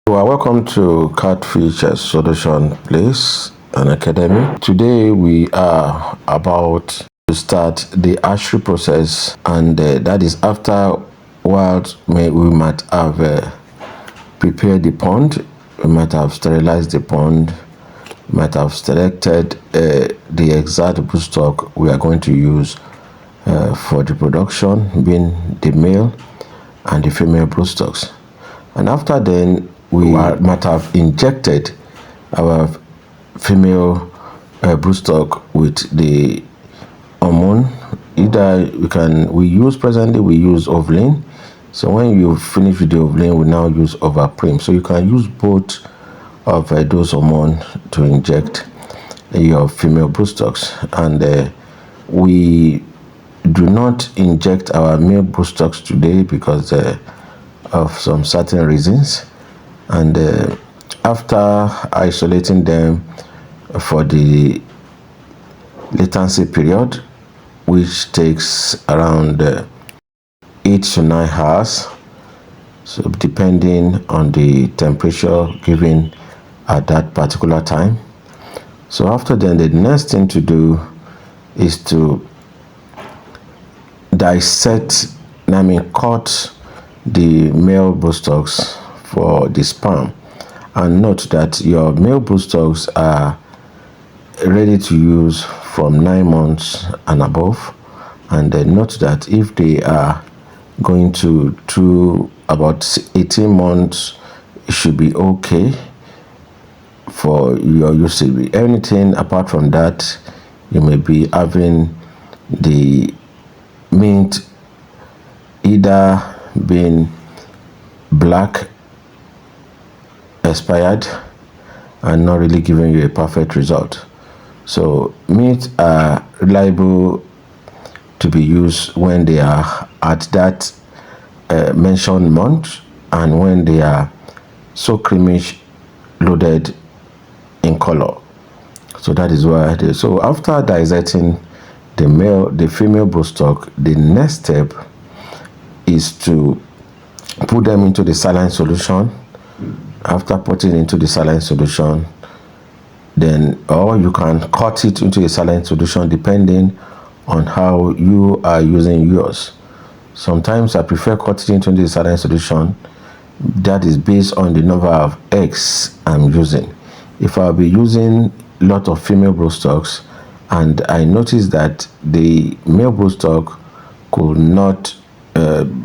You are welcome to Catfish Solution Place and Academy. Today we are about to start the hatchery process, and that is after what we might have prepared the pond, we might have sterilized the pond, we might have selected the exact broodstock we are going to use for the production, being the male and the female broodstocks. And after then, we might have injected our female broodstock with the hormone. Either we use ovulin. So when you finish with the ovulin, we now use ovaprime. So you can use both of those hormones to inject your female broodstocks. And we do not inject our male broodstocks today because of some certain reasons. And after isolating them for the latency period, which takes around 8 to 9 hours, so depending on the temperature given at that particular time. So after then, the next thing to do is to dissect, cut the male broodstocks for the sperm. And note that your male broodstocks are ready to use from 9 months and above. And note that if they are going to do about 18 months, it should be okay for your usage. Anything apart from that, you may be having the mint either being black, expired, and not really giving you a perfect result. So meat are reliable to be used when they are at that mentioned month, and when they are so creamish, loaded in color. So that is why it is. So after dissecting the female broodstock, the next step is to put them into the saline solution. After putting into the saline solution, then, or you can cut it into a saline solution depending on how you are using yours. Sometimes I prefer cutting into the saline solution. That is based on the number of eggs I'm using. If I'll be using a lot of female broodstocks and I notice that the male broodstock could not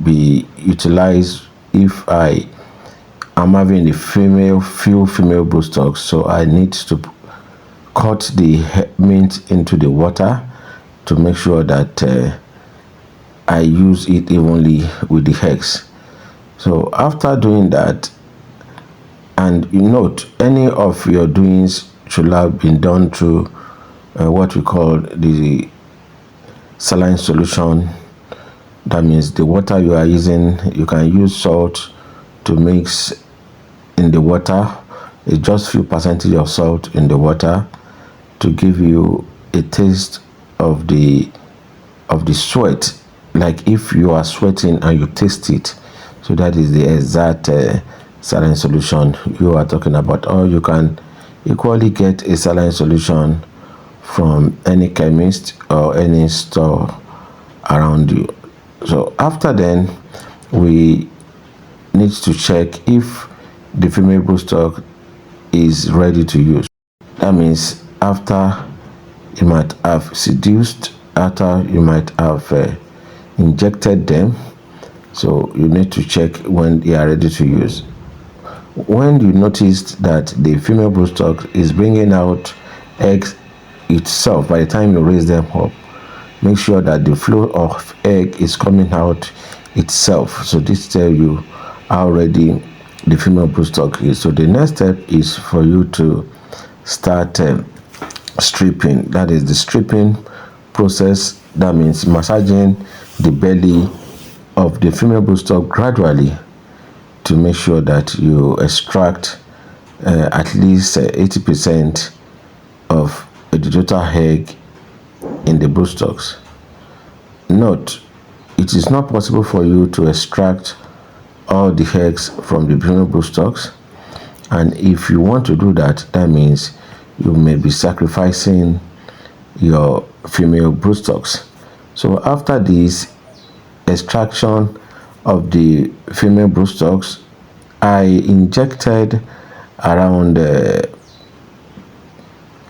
be utilized if I am having few female broodstocks, so I need to cut the mint into the water to make sure that I use it evenly with the eggs. So after doing that, and you note, any of your doings should have been done through what we call the saline solution. That means the water you are using, you can use salt to mix in the water. It's just few percentage of salt in the water to give you a taste of the sweat, like if you are sweating and you taste it. So that is the exact saline solution you are talking about. Or you can equally get a saline solution from any chemist or any store around you. So after then, we need to check if the female broodstock is ready to use. That means after you might have seduced, after you might have injected them. So you need to check when they are ready to use. When you notice that the female broodstock is bringing out eggs itself, by the time you raise them up, make sure that the flow of egg is coming out itself. So this tells you how ready the female broodstock is. So the next step is for you to start stripping. That is the stripping process. That means massaging the belly of the female broodstock gradually to make sure that you extract at least 80% of the total egg in the broodstocks. Note, it is not possible for you to extract all the eggs from the female broodstocks. And if you want to do that, that means you may be sacrificing your female broodstocks. So after this extraction of the female broodstocks, I injected around 8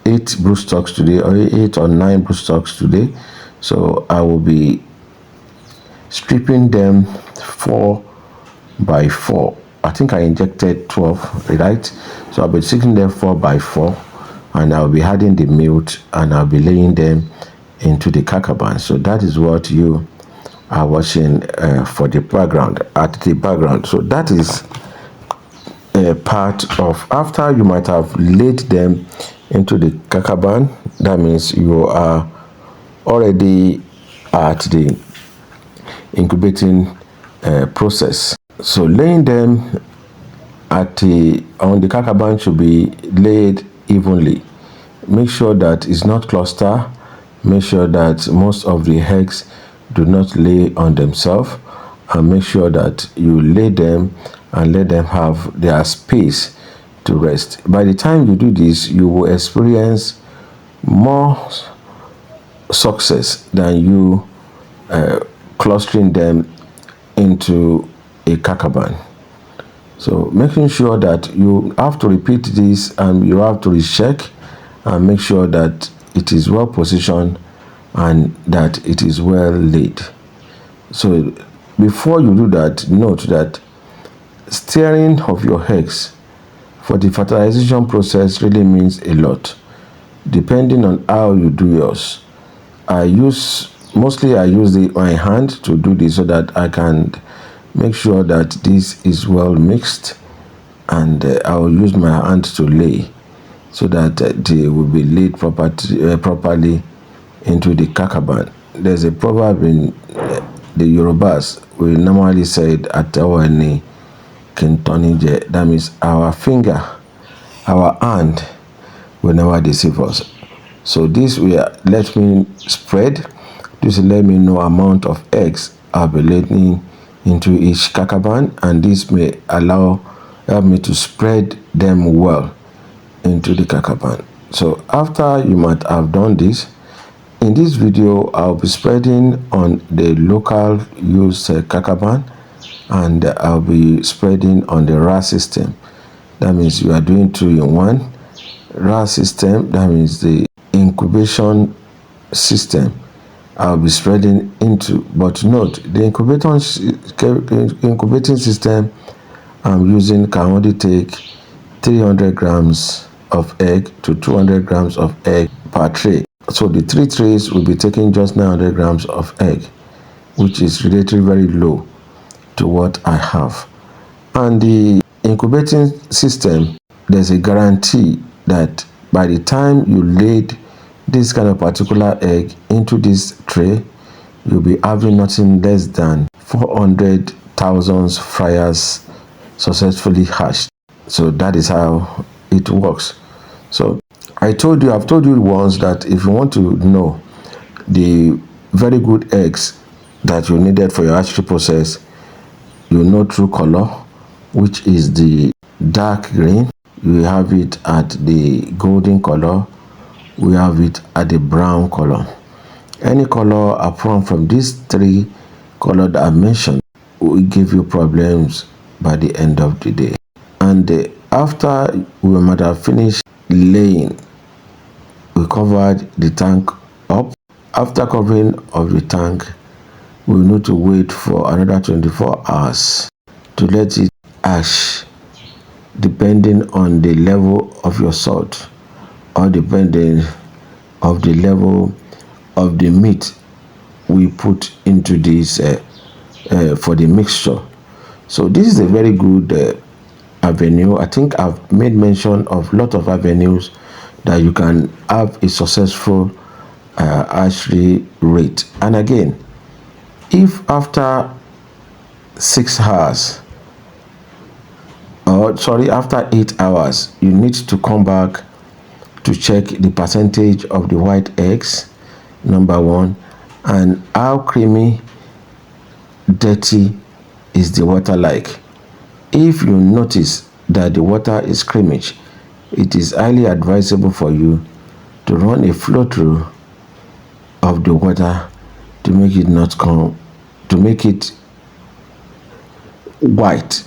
broodstocks today, or 8 or 9 broodstocks today. So I will be stripping them 4 by 4. I think I injected 12, right? So I'll be sticking them 4 by 4, and I'll be adding the milk, and I'll be laying them into the kakaban. So that is what you are watching for the background, at the background. So that is a part of after you might have laid them into the kakaban. That means you are already at the incubating process. So laying them on the kakaban should be laid evenly. Make sure that it's not cluster. Make sure that most of the eggs do not lay on themselves, and make sure that you lay them and let them have their space to rest. By the time you do this, you will experience more success than you clustering them into a kakaban. So making sure that you have to repeat this, and you have to recheck and make sure that it is well positioned and that it is well laid. So before you do that, note that stirring of your eggs for the fertilization process really means a lot, depending on how you do yours. I use my hand to do this so that I can make sure that this is well mixed, and I will use my hand to lay so that they will be laid properly into the kakaban. There's a proverb in the Yorubas. We normally say "Atawani kintonije." That means our hand will never deceive us. So this will let me spread. This will let me know amount of eggs I'll be laying into each kakaban, and this may help me to spread them well into the kakaban. So after you might have done this, in this video I'll be spreading on the local use kakaban, and I'll be spreading on the RAS system. That means you are doing 2 in 1. RAS system, that means the incubation system, I'll be spreading into. But note, the incubating system I'm using can only take 300 grams of egg to 200 grams of egg per tray. So the 3 trays will be taking just 900 grams of egg, which is relatively very low to what I have. And the incubating system, there's a guarantee that by the time you laid this kind of particular egg into this tray, you'll be having nothing less than 400,000 fryers successfully hatched. So that is how it works. So I've told you once that if you want to know the very good eggs that you needed for your hatchery process, you know through color, which is the dark green. You have it at the golden color. We have it at the brown color. Any color apart from these 3 colors that I mentioned will give you problems by the end of the day. And after we might have finished laying, we covered the tank up. After covering of the tank, we need to wait for another 24 hours to let it hatch, depending on the level of your salt, or depending of the level of the meat we put into this for the mixture. So this is a very good avenue. I think I've made mention of a lot of avenues that you can have a successful hatchery rate. And again, if after 6 hours, after 8 hours, you need to come back to check the percentage of the white eggs, number 1, and how creamy, dirty is the water like. If you notice that the water is creamish, it is highly advisable for you to run a flow through of the water to make it not come, to make it white.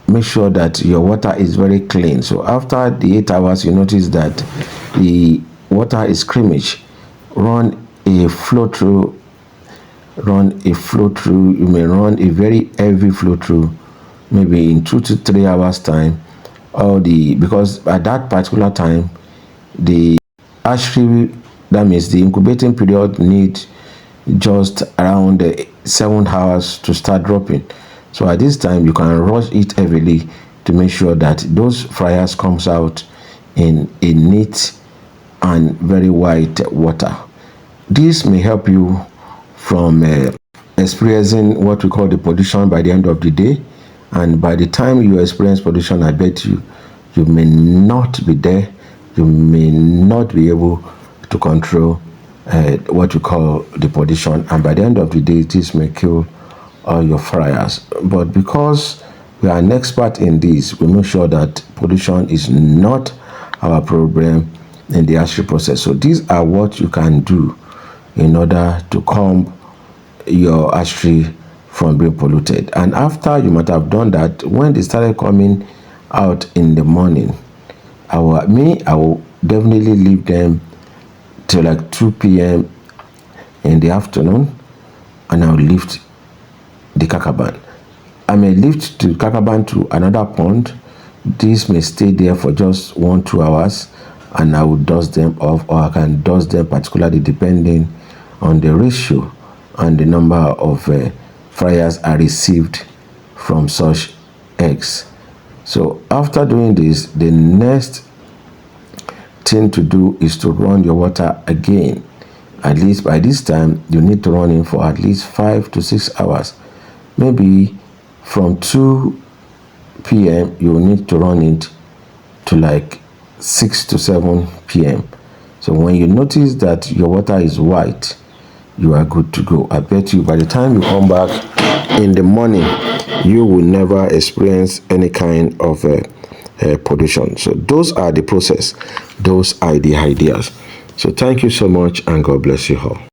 Make sure that your water is very clean. So after the 8 hours, you notice that the water is creamish. Run a flow through. You may run a very heavy flow through, maybe in 2 to 3 hours time, because at that particular time the hatchery, that means the incubating period, need just around 7 hours to start dropping. So at this time you can rush it heavily to make sure that those fryers comes out in a neat and very white water. This may help you from experiencing what we call the pollution by the end of the day. And by the time you experience pollution, I bet you may not be there. You may not be able to control what we call the pollution, and by the end of the day this may kill all your fryers. But because we are an expert in this, we make sure that pollution is not our problem in the hatchery process. So these are what you can do in order to calm your hatchery from being polluted. And after you might have done that, when they started coming out in the morning, I will definitely leave them till like 2 p.m. in the afternoon, and I'll lift the kakaban. I may lift the kakaban to another pond. This may stay there for just 1-2 hours, and I will dust them off, or I can dust them particularly depending on the ratio and the number of fryers I received from such eggs. So after doing this, the next thing to do is to run your water again. At least by this time you need to run in for at least 5 to 6 hours. Maybe from 2 p.m. you need to run it to like 6 to 7 p.m. So when you notice that your water is white, you are good to go. I bet you by the time you come back in the morning, you will never experience any kind of pollution. So those are the process, those are the ideas. So thank you so much, and God bless you all.